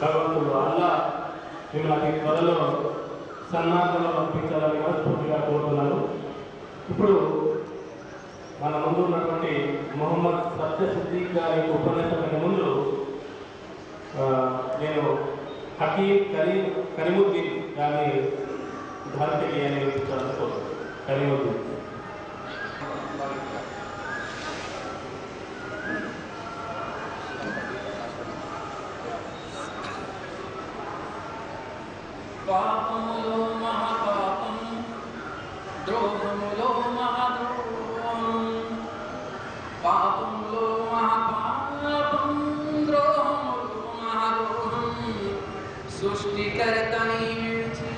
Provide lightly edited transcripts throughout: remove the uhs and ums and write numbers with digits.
భగవంతుడు అల్లా మిమ్మల్ని త్వరలో సన్మార్గంలో పంపించాలని మనస్ఫూర్తిగా కోరుతున్నాను. ఇప్పుడు మన ముందు ఉన్నటువంటి మొహమ్మద్ సత్య సిద్దిక్ గారి ఉపన్యాసానికి ముందు నేను హకీం కరీముద్దీన్ గారిని ధారతకి అని వినిపించాలనుకో. కరీముద్దీన్ పాపములో మహాపాపం, ద్రోహములో మహాద్రోహం. పాపములో మహాపాపం, ద్రోహములో మహాద్రోహం. సృష్టికర్తని విడిచి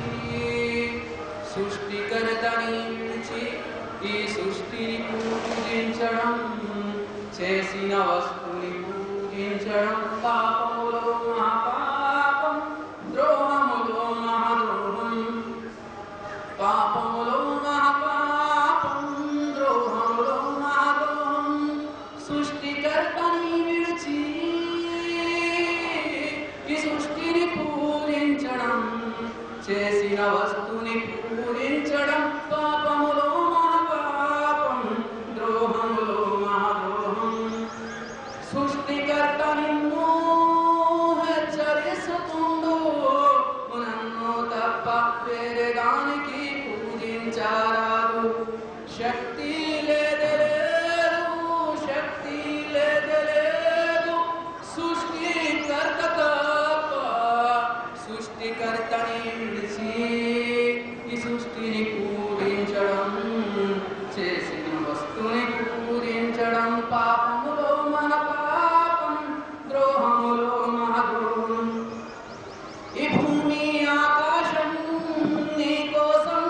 ఈ సృష్టిని పూజించడం, చేసిన వస్తుని పూజించడం. పాపములో మహాపాపం, ద్రోహములో మహాద్రోహం. పాపములో మహాపాపం, ద్రోహములో మహాద్రోహం. సృష్టికర్తని విడిచి ఈ సృష్టిని పూజించడం, చేసిన వస్తుని పూజించడం. పాపములో మహాపాపం, ద్రోహములో మహాద్రోహం. సృష్టికర్త నిన్ను హెచ్చరిస్తుండు, నన్ను తప్ప వేరే దానికి పూజించారాదు. శక్తి లేదు, శక్తి లేదు, సృష్టికర్త తప్ప. సృష్టికర్తని విడిచి ఈ సృష్టిని పూజించడం, చేసిన వస్తుని పూజించడం. పాపములో మన పాపం, ద్రోహములో మహాద్రోహం. ఈ భూమి ఆకాశం నీ కోసం,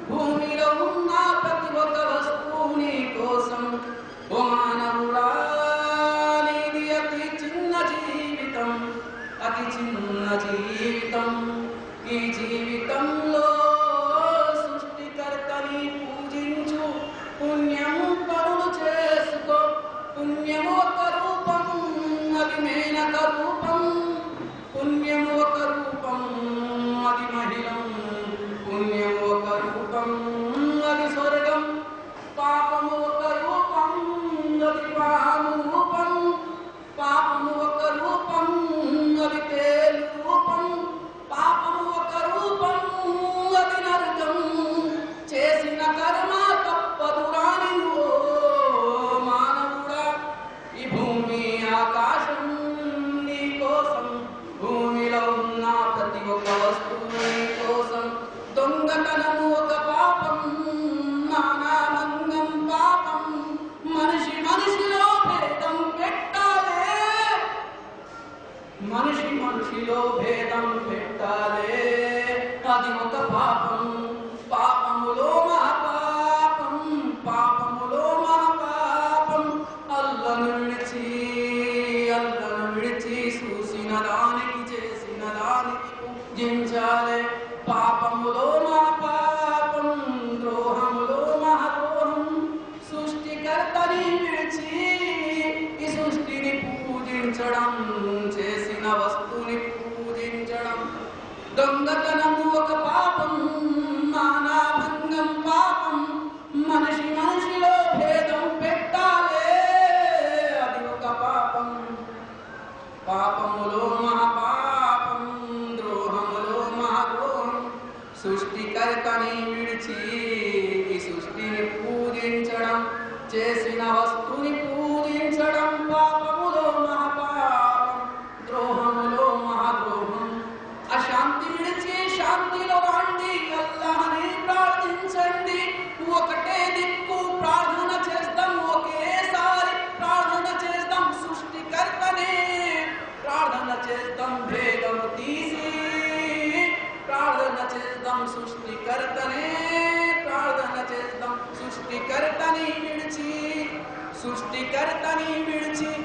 భూమిలో ఉన్న ప్రతి ఒక్క వస్తువు నీ కోసం. ఓ మానవుడా, నీది అతి చిన్న జీవితం, అతి చిన్న జీవితం. ఈ జీవితంలో సృష్టికర్తని పూజించు, పుణ్యము పనులు చేసుకో. పుణ్యము ఒక రూపం, అది మేనక రూపం. పుణ్యము ఒక రూపం, అది మహిళం. పుణ్యము ఒక రూపం, అది స్వర్గం. పాపము ఒక రూపం, అది పాము రూపం. పాపము ఒక రూపం, అది తేలు రూపం. పాపము ఒక రూపం, అది నరకం. చేసిన కర్మ తప్పదు రాని ఓ మానవుడా. ఈ భూమి ఆకాశం నీ కోసం, భూమిలో ఉన్న ప్రతి ఒక్క వస్తువు నీ కోసం. దొంగతనము ఒక పాపం, మానభంగం పాపం. మనిషిలో భేదం పెట్టాలే, మనిషిలో భేదం పెట్టాలే, అది ఒక పాపం. పాపములో మహాపాపం, పాపములో మహాపాపం. అల్లను విడిచి చూసిన దానికి, చేసిన దానికి పూజించాలే. పాపములో మహాపాపం, ద్రోహములో మహాద్రోహం. సృష్టికర్తని విడిచి ఈ సృష్టిని పూజించడం, చేసిన వస్తుని పూజించడం. దొంగతనము ఒక పాపం, మానభంగం పాపం. మనిషిలో భేదం పెట్టాలే, అది ఒక పాపం. పాపములో మహాపాపం, ద్రోహములో మహాద్రోహం. సృష్టికర్తని విడిచి ఈ సృష్టిని పూజించడం, చేసిన వస్తుని పూజించడం. పాపములో మహాపాపం, ద్రోహములో మహాద్రోహం. అశాంతి విడిచి శాంతిలో రండి, అల్లాహ్ని ప్రార్థించండి. ఒకటే దిక్కు ప్రార్థన చేస్తాం, ఒకేసారి ప్రార్థన చేస్తాం. సృష్టికర్తనే ప్రార్థన చేస్తాం, భేదం తీసి ప్రార్థన చేస్తాం. సృష్టికర్తనే ప్రార్థన చేస్తాం. సృష్టికర్తని విడిచి